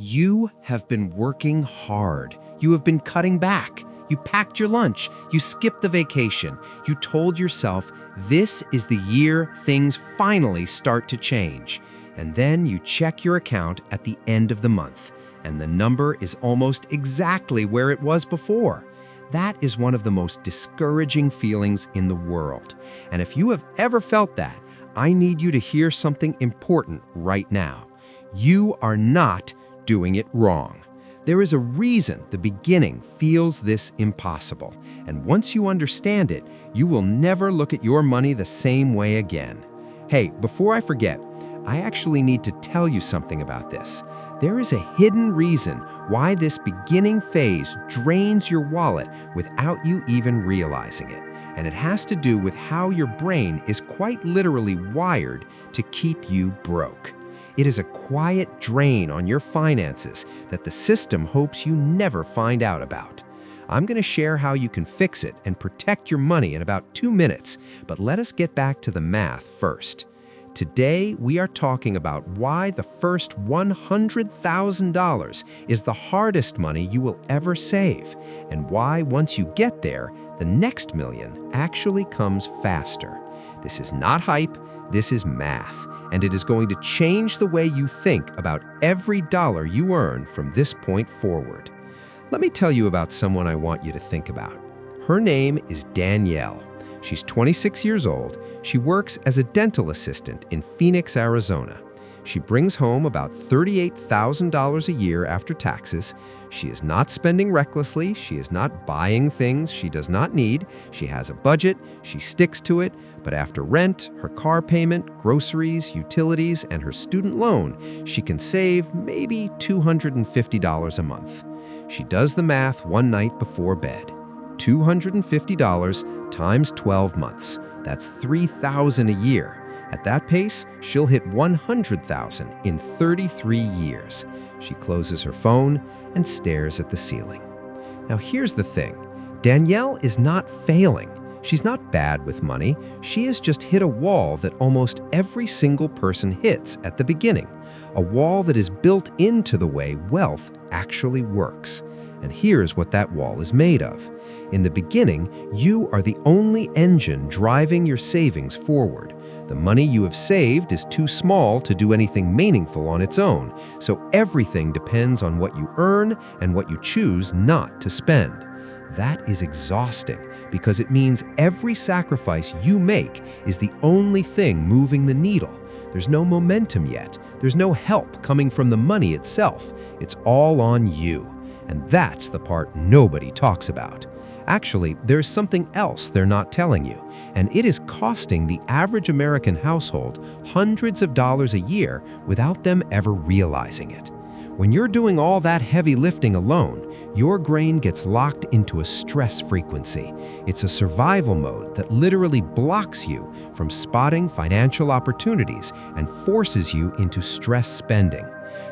You have been working hard. You have been cutting back. You packed your lunch. You skipped the vacation. You told yourself, this is the year things finally start to change. And then you check your account at the end of the month, and the number is almost exactly where it was before. That is one of the most discouraging feelings in the world. And if you have ever felt that, I need you to hear something important right now. You are not doing it wrong. There is a reason the beginning feels this impossible, and once you understand it, you will never look at your money the same way again. Hey, before I forget, I actually need to tell you something about this. There is a hidden reason why this beginning phase drains your wallet without you even realizing it, and it has to do with how your brain is quite literally wired to keep you broke. It is a quiet drain on your finances that the system hopes you never find out about. I'm going to share how you can fix it and protect your money in about 2 minutes, but let us get back to the math first. Today, we are talking about why the first $100,000 is the hardest money you will ever save, and why once you get there, the next million actually comes faster. This is not hype, this is math, and it is going to change the way you think about every dollar you earn from this point forward. Let me tell you about someone I want you to think about. Her name is Danielle. She's 26 years old. She works as a dental assistant in Phoenix, Arizona. She brings home about $38,000 a year after taxes. She is not spending recklessly. She is not buying things she does not need. She has a budget. She sticks to it. But after rent, her car payment, groceries, utilities, and her student loan, she can save maybe $250 a month. She does the math one night before bed. $250 times 12 months. That's $3,000 a year. At that pace, she'll hit $100,000 in 33 years. She closes her phone and stares at the ceiling. Now here's the thing. Danielle is not failing. She's not bad with money. She has just hit a wall that almost every single person hits at the beginning. A wall that is built into the way wealth actually works. And here's what that wall is made of. In the beginning, you are the only engine driving your savings forward. The money you have saved is too small to do anything meaningful on its own, so everything depends on what you earn and what you choose not to spend. That is exhausting because it means every sacrifice you make is the only thing moving the needle. There's no momentum yet. There's no help coming from the money itself. It's all on you. And that's the part nobody talks about. Actually, there's something else they're not telling you, and it is costing the average American household hundreds of dollars a year without them ever realizing it. When you're doing all that heavy lifting alone, your brain gets locked into a stress frequency. It's a survival mode that literally blocks you from spotting financial opportunities and forces you into stress spending.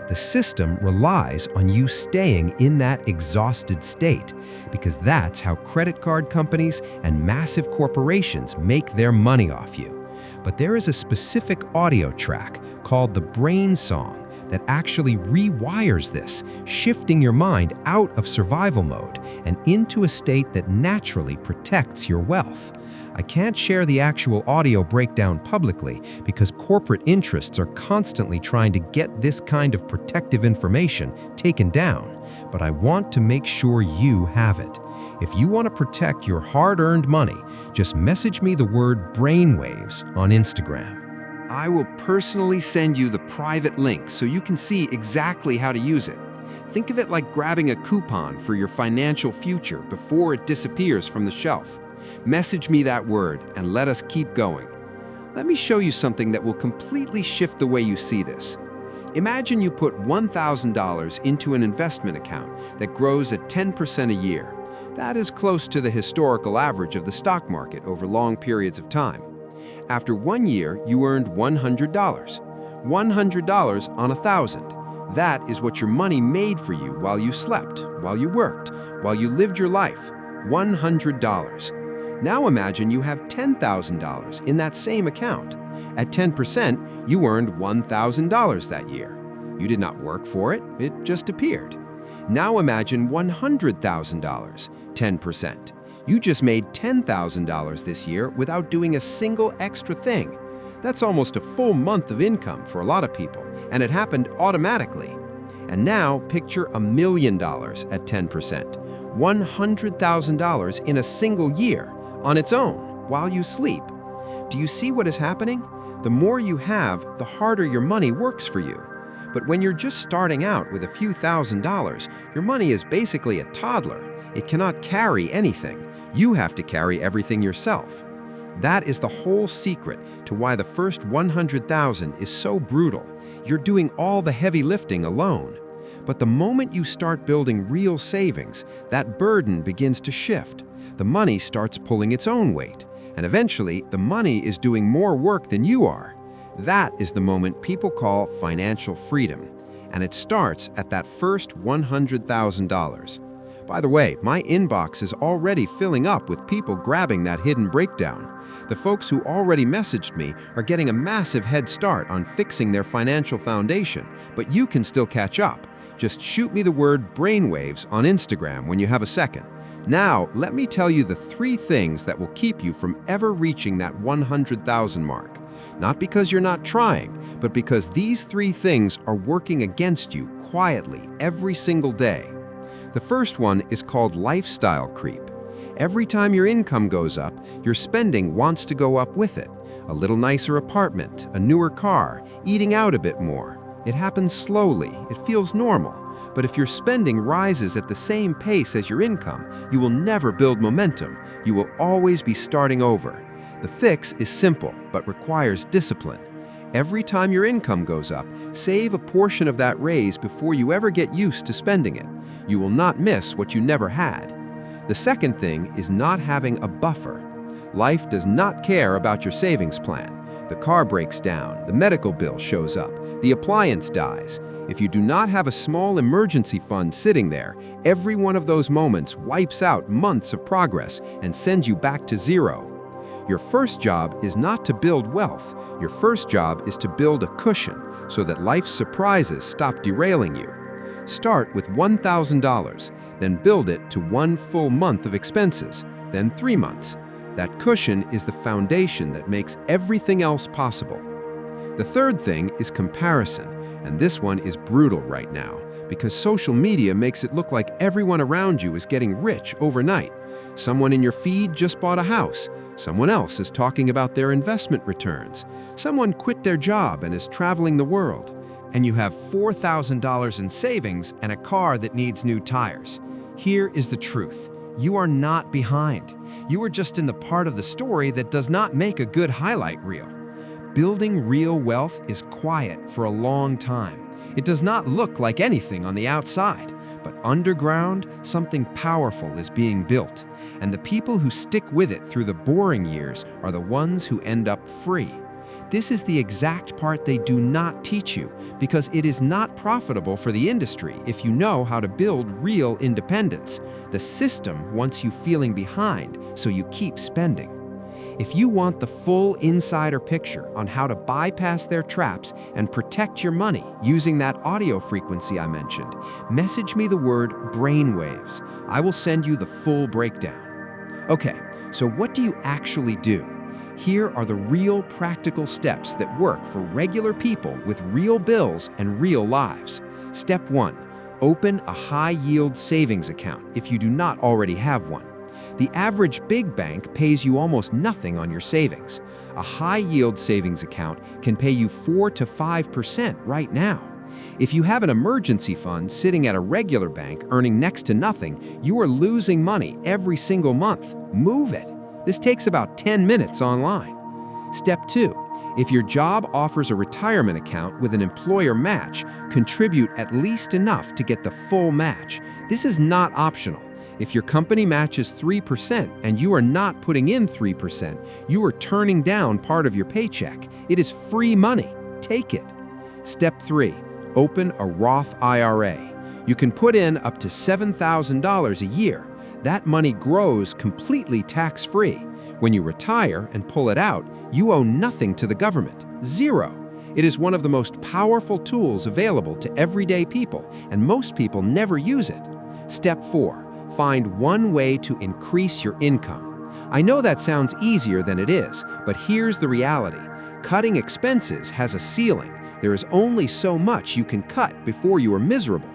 The system relies on you staying in that exhausted state because that's how credit card companies and massive corporations make their money off you. But there is a specific audio track called the Brain Song that actually rewires this, shifting your mind out of survival mode and into a state that naturally protects your wealth. I can't share the actual audio breakdown publicly because corporate interests are constantly trying to get this kind of protective information taken down, but I want to make sure you have it. If you want to protect your hard-earned money, just message me the word brainwaves on Instagram. I will personally send you the private link so you can see exactly how to use it. Think of it like grabbing a coupon for your financial future before it disappears from the shelf. Message me that word and let us keep going. Let me show you something that will completely shift the way you see this. Imagine you put $1,000 into an investment account that grows at 10% a year. That is close to the historical average of the stock market over long periods of time. After 1 year, you earned $100. $100 on 1,000. That is what your money made for you while you slept, while you worked, while you lived your life. $100. Now imagine you have $10,000 in that same account. At 10%, you earned $1,000 that year. You did not work for it, it just appeared. Now imagine $100,000, 10%. You just made $10,000 this year without doing a single extra thing. That's almost a full month of income for a lot of people, and it happened automatically. And now picture $1 million at 10%, $100,000 in a single year, on its own, while you sleep. Do you see what is happening? The more you have, the harder your money works for you. But when you're just starting out with a few $1,000s, your money is basically a toddler. It cannot carry anything. You have to carry everything yourself. That is the whole secret to why the first $100,000 is so brutal. You're doing all the heavy lifting alone. But the moment you start building real savings, that burden begins to shift. The money starts pulling its own weight, and eventually the money is doing more work than you are. That is the moment people call financial freedom, and it starts at that first $100,000. By the way, my inbox is already filling up with people grabbing that hidden breakdown. The folks who already messaged me are getting a massive head start on fixing their financial foundation, but you can still catch up. Just shoot me the word brainwaves on Instagram when you have a second. Now, let me tell you the 3 things that will keep you from ever reaching that 100,000 mark. Not because you're not trying, but because these 3 things are working against you quietly every single day. The first one is called lifestyle creep. Every time your income goes up, your spending wants to go up with it. A little nicer apartment, a newer car, eating out a bit more. It happens slowly, it feels normal. But if your spending rises at the same pace as your income, you will never build momentum. You will always be starting over. The fix is simple, but requires discipline. Every time your income goes up, save a portion of that raise before you ever get used to spending it. You will not miss what you never had. The second thing is not having a buffer. Life does not care about your savings plan. The car breaks down, the medical bill shows up, the appliance dies. If you do not have a small emergency fund sitting there, every one of those moments wipes out months of progress and sends you back to zero. Your first job is not to build wealth. Your first job is to build a cushion so that life's surprises stop derailing you. Start with $1,000, then build it to 1 full month of expenses, then 3 months. That cushion is the foundation that makes everything else possible. The third thing is comparison. And this one is brutal right now because social media makes it look like everyone around you is getting rich overnight. Someone in your feed just bought a house. Someone else is talking about their investment returns. Someone quit their job and is traveling the world. And you have $4,000 in savings and a car that needs new tires. Here is the truth. You are not behind. You are just in the part of the story that does not make a good highlight reel. Building real wealth is quiet for a long time. It does not look like anything on the outside, but underground, something powerful is being built, and the people who stick with it through the boring years are the ones who end up free. This is the exact part they do not teach you, because it is not profitable for the industry if you know how to build real independence. The system wants you feeling behind, so you keep spending. If you want the full insider picture on how to bypass their traps and protect your money using that audio frequency I mentioned, message me the word brainwaves. I will send you the full breakdown. Okay, so what do you actually do? Here are the real practical steps that work for regular people with real bills and real lives. Step 1. Open a high-yield savings account if you do not already have one. The average big bank pays you almost nothing on your savings. A high-yield savings account can pay you 4 to 5% right now. If you have an emergency fund sitting at a regular bank earning next to nothing, you are losing money every single month. Move it. This takes about 10 minutes online. Step 2. If your job offers a retirement account with an employer match, contribute at least enough to get the full match. This is not optional. If your company matches 3% and you are not putting in 3%, you are turning down part of your paycheck. It is free money. Take it. Step 3. Open a Roth IRA. You can put in up to $7,000 a year. That money grows completely tax-free. When you retire and pull it out, you owe nothing to the government. Zero. It is one of the most powerful tools available to everyday people, and most people never use it. Step 4. Find one way to increase your income. I know that sounds easier than it is, but here's the reality. Cutting expenses has a ceiling. There is only so much you can cut before you are miserable.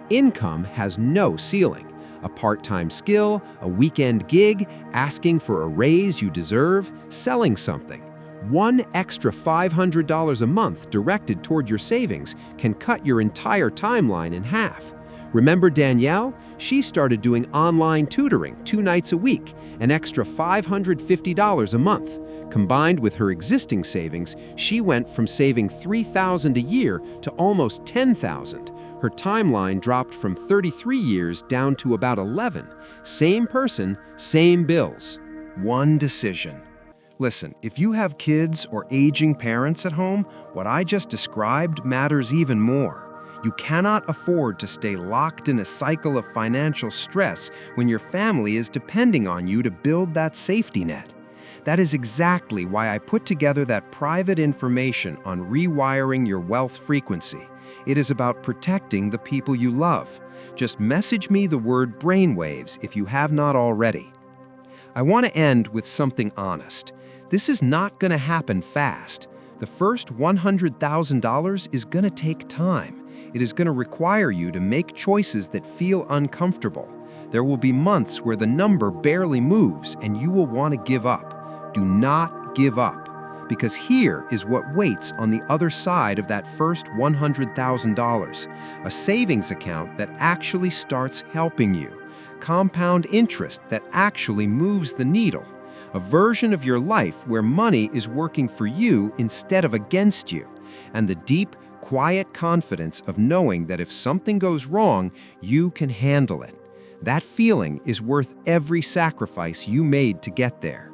Income has no ceiling. A part-time skill, a weekend gig, asking for a raise you deserve, selling something. One extra $500 a month directed toward your savings can cut your entire timeline in half. Remember Danielle? She started doing online tutoring 2 nights a week, an extra $550 a month. Combined with her existing savings, she went from saving $3,000 a year to almost $10,000. Her timeline dropped from 33 years down to about 11. Same person, same bills. One decision. Listen, if you have kids or aging parents at home, what I just described matters even more. You cannot afford to stay locked in a cycle of financial stress when your family is depending on you to build that safety net. That is exactly why I put together that private information on rewiring your wealth frequency. It is about protecting the people you love. Just message me the word brainwaves if you have not already. I want to end with something honest. This is not going to happen fast. The first $100,000 is going to take time. It is going to require you to make choices that feel uncomfortable. There will be months where the number barely moves and you will want to give up. Do not give up, because here is what waits on the other side of that first $100,000. A savings account that actually starts helping you. Compound interest that actually moves the needle. A version of your life where money is working for you instead of against you. And the deep, quiet confidence of knowing that if something goes wrong, you can handle it. That feeling is worth every sacrifice you made to get there.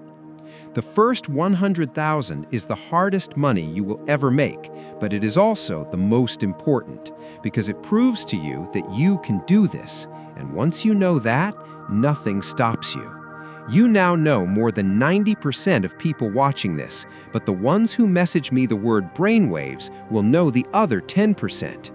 The first $100,000 is the hardest money you will ever make, but it is also the most important, because it proves to you that you can do this. And once you know that, nothing stops you. You now know more than 90% of people watching this, but the ones who message me the word brainwaves will know the other 10%.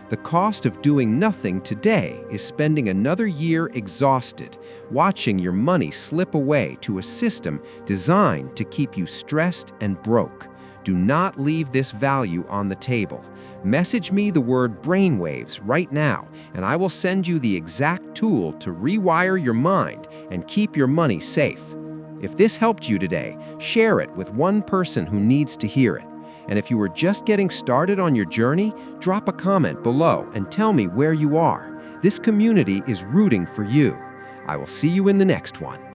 The cost of doing nothing today is spending another year exhausted, watching your money slip away to a system designed to keep you stressed and broke. Do not leave this value on the table. Message me the word brainwaves right now, and I will send you the exact tool to rewire your mind and keep your money safe. If this helped you today, share it with one person who needs to hear it. And if you are just getting started on your journey, drop a comment below and tell me where you are. This community is rooting for you. I will see you in the next one.